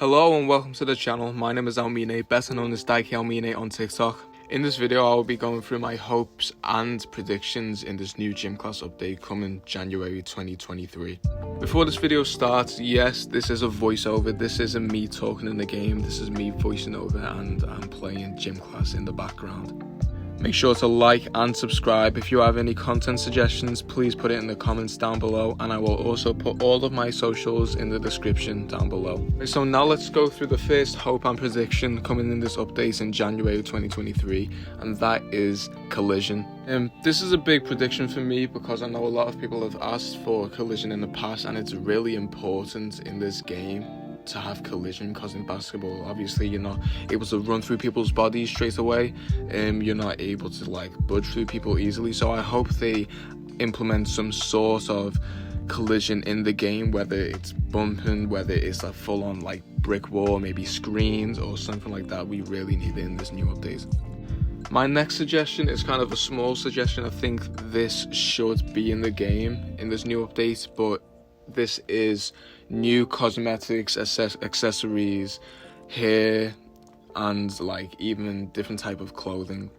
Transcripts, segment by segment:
Hello and welcome to the channel. My name is Almine, better known as Daiki Almine on TikTok. In this video I will be going through my hopes and predictions in this new GymClass update coming January 2023. Before this video starts, yes, this is a voiceover. This isn't me talking in the game. This is me voicing over and I'm playing GymClass in the background. Make sure to like and subscribe. If you have any content suggestions, please put it in the comments down below, and I will also put all of my socials in the description down below. So now let's go through the first hope and prediction coming in this update in January 2023, and that is collision. This is a big prediction for me because I know a lot of people have asked for collision in the past, and it's really important in this game to have collision, because in basketball obviously you're not able to run through people's bodies straight away, you're not able to like budge through people easily. So I hope they implement some sort of collision in the game, whether it's bumping, whether it's a full-on like brick wall, maybe screens or something like that. We really need it in this new update. My next suggestion is kind of a small suggestion. I think this should be in the game in this new update, but this is new cosmetics, accessories, hair, and like even different type of clothing.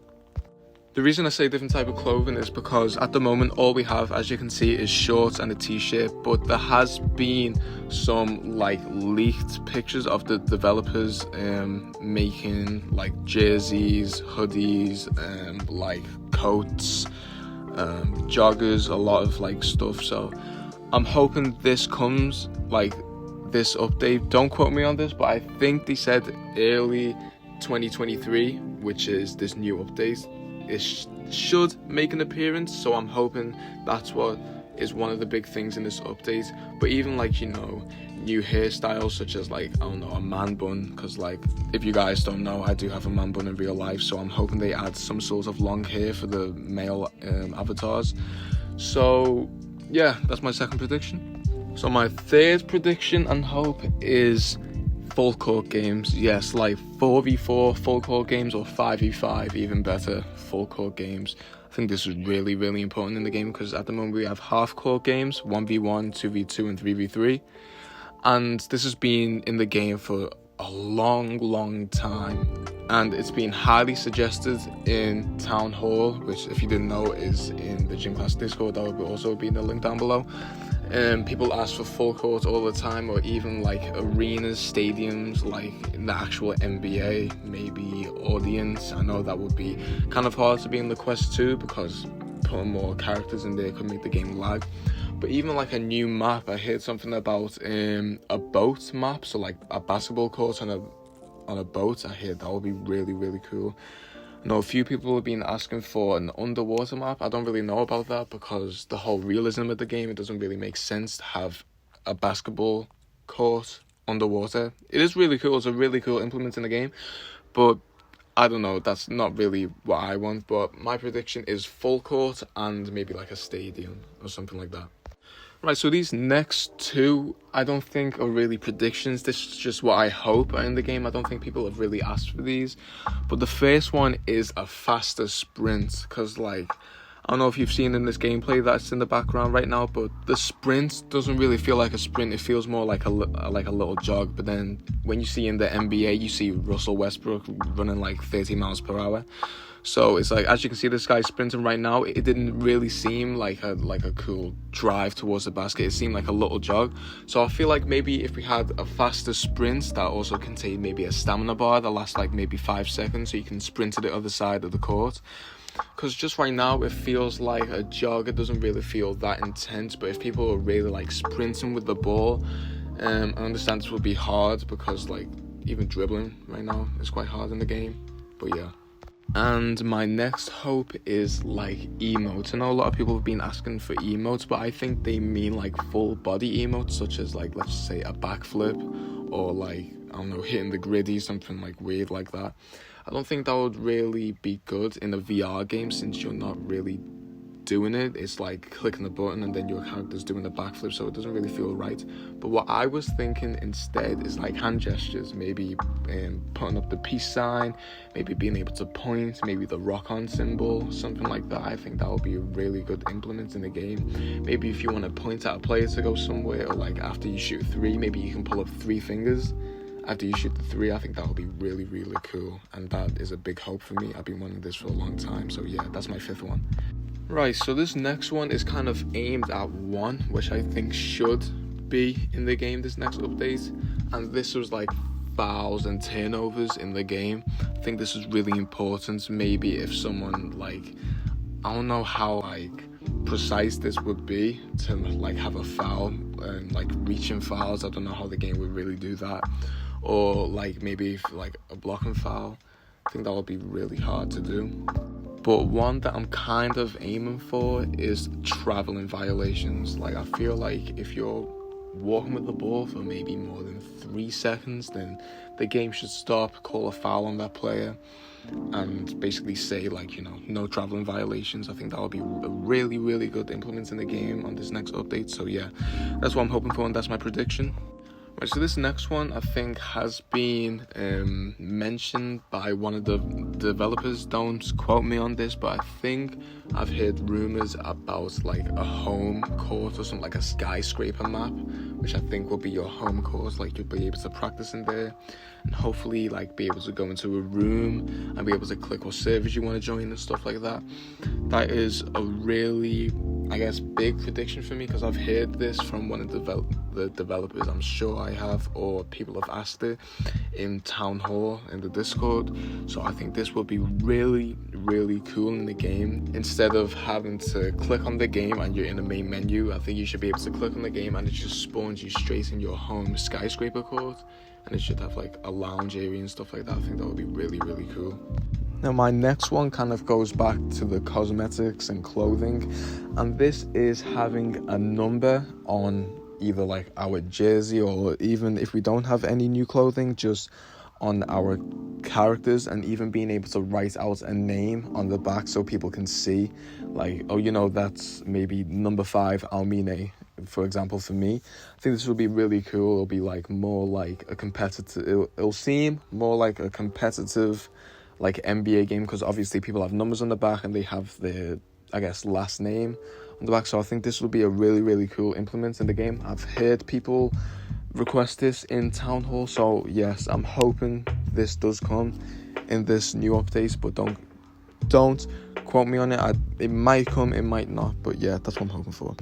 The reason I say different type of clothing is because at the moment all we have, as you can see, is shorts and a t-shirt, but there has been some like leaked pictures of the developers making like jerseys, hoodies, like coats, joggers, a lot of like stuff. So I'm hoping this comes, like this update. Don't quote me on this, but I think they said early 2023, which is this new update. It should make an appearance, so I'm hoping that's what is one of the big things in this update. But even like, you know, new hairstyles such as like, I don't know, a man bun, because like if you guys don't know, I do have a man bun in real life, so I'm hoping they add some sort of long hair for the male avatars. So yeah, that's my second prediction. So my third prediction and hope is full court games. Yes, like 4v4 full court games, or 5v5, even better, full court games. I think this is really, really important in the game, because at the moment we have half court games, 1v1, 2v2 and 3v3. And this has been in the game for a long time, and it's been highly suggested in Town Hall, which if you didn't know is in the GymClass Discord. That will also be in the link down below. People ask for full court all the time, or even like arenas, stadiums, like in the actual NBA, maybe audience. I know that would be kind of hard to be in the Quest 2 because putting more characters in there could make the game lag. But even like a new map, I heard something about a boat map, so like a basketball court on a boat. I heard that would be really cool. I know a few people have been asking for an underwater map. I don't really know about that, because the whole realism of the game, it doesn't really make sense to have a basketball court underwater. It is really cool. It's a really cool implement in the game, but I don't know, that's not really what I want. But my prediction is full court and maybe like a stadium or something like that. Right, so these next two I don't think are really predictions. This is just what I hope are in the game. I don't think people have really asked for these. But the first one is a faster sprint, because like, I don't know if you've seen in this gameplay that's in the background right now, but the sprint doesn't really feel like a sprint. It feels more like a little jog. But then when you see in the NBA, you see Russell Westbrook running like 30 miles per hour. So it's like, as you can see, this guy's sprinting right now. It didn't really seem like a cool drive towards the basket. It seemed like a little jog. So I feel like maybe if we had a faster sprint that also contained maybe a stamina bar that lasts like maybe 5 seconds, so you can sprint to the other side of the court. Because just right now it feels like a jog. It doesn't really feel that intense. But if people are really like sprinting with the ball, I understand this will be hard, because like even dribbling right now is quite hard in the game. But yeah. And my next hope is like emotes. I know a lot of people have been asking for emotes, but I think they mean like full body emotes, such as like, let's say a backflip, or like, I don't know, hitting the griddy, something like weird like that. I don't think that would really be good in a VR game, since you're not really doing it. It's like clicking the button and then your character's doing the backflip, so it doesn't really feel right. But what I was thinking instead is like hand gestures, maybe putting up the peace sign, maybe being able to point, maybe the rock on symbol, something like that. I think that would be a really good implement in the game. Maybe if you want to point at a player to go somewhere, or like after you shoot three, maybe you can pull up 3 fingers after you shoot the 3. I think that would be really, really cool, and that is a big hope for me. I've been wanting this for a long time, so yeah, that's my 5th one. Right, so this next one is kind of aimed at 1, which I think should be in the game this next update, and this was like fouls and turnovers in the game. I think this is really important. Maybe if someone, like, I don't know how like precise this would be to like have a foul and like reaching fouls. I don't know how the game would really do that, or like maybe if, like a blocking foul. I think that would be really hard to do. But one that I'm kind of aiming for is traveling violations. Like, I feel like if you're walking with the ball for maybe more than 3 seconds, then the game should stop, call a foul on that player, and basically say, like, you know, no traveling violations. I think that would be a really, really good implement in the game on this next update. So yeah, that's what I'm hoping for, and that's my prediction. Right, so this next one I think has been mentioned by one of the developers. Don't quote me on this, but I think I've heard rumors about like a home court or something, like a skyscraper map, which I think will be your home course. Like, you'll be able to practice in there, and hopefully like be able to go into a room and be able to click what servers you want to join and stuff like that. That is a really, I guess, big prediction for me, because I've heard this from one of the developers. I'm sure I have, or people have asked it in Town Hall in the Discord. So I think this will be really, really cool in the game. Instead of having to click on the game and you're in the main menu, I think you should be able to click on the game and it just spawns you straight in your home skyscraper court, and it should have like a lounge area and stuff like that. I think that would be really, really cool. Now my next one kind of goes back to the cosmetics and clothing, and this is having a number on either like our jersey, or even if we don't have any new clothing, just on our characters, and even being able to write out a name on the back so people can see, like, oh, you know, that's maybe number 5 Almine, for example. For me, I think this will be really cool. It'll be like more like a competitive, it'll seem more like a competitive like NBA game, because obviously people have numbers on the back and they have their, I guess, last name on the back. So I think this will be a really, really cool implement in the game. I've heard people request this in Town Hall, so yes, I'm hoping this does come in this new update, but don't quote me on it. It might come, it might not, but yeah, that's what I'm hoping for.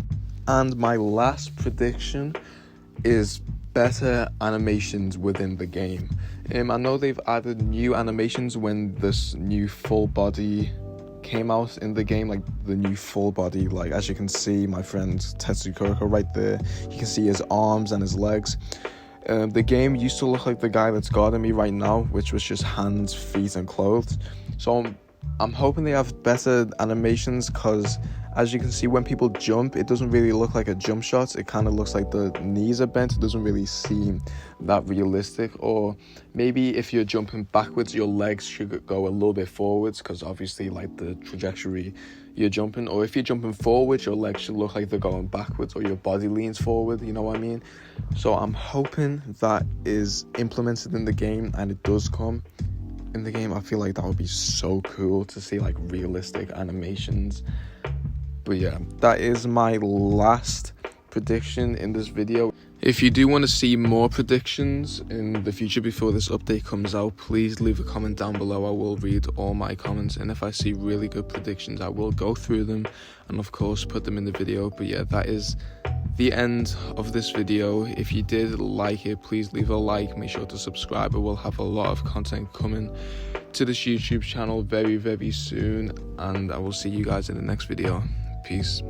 And my last prediction is better animations within the game. I know they've added new animations when this new full body came out in the game, like the new full body, like as you can see my friend Tetsukuroko right there, you can see his arms and his legs. The game used to look like the guy that's guarding me right now, which was just hands, feet and clothes. So I'm hoping they have better animations, because as you can see, when people jump, it doesn't really look like a jump shot. It kind of looks like the knees are bent. It doesn't really seem that realistic. Or maybe if you're jumping backwards, your legs should go a little bit forwards, because obviously like the trajectory you're jumping. Or if you're jumping forwards, your legs should look like they're going backwards, or your body leans forward, you know what I mean? So I'm hoping that is implemented in the game, and it does come in the game. I feel like that would be so cool to see like realistic animations. But yeah, that is my last prediction in this video. If you do want to see more predictions in the future before this update comes out, please leave a comment down below. I will read all my comments, and if I see really good predictions, I will go through them and of course put them in the video. But yeah, that is the end of this video. If you did like it, please leave a like, make sure to subscribe. I will have a lot of content coming to this YouTube channel very, very soon, and I will see you guys in the next video. Peace.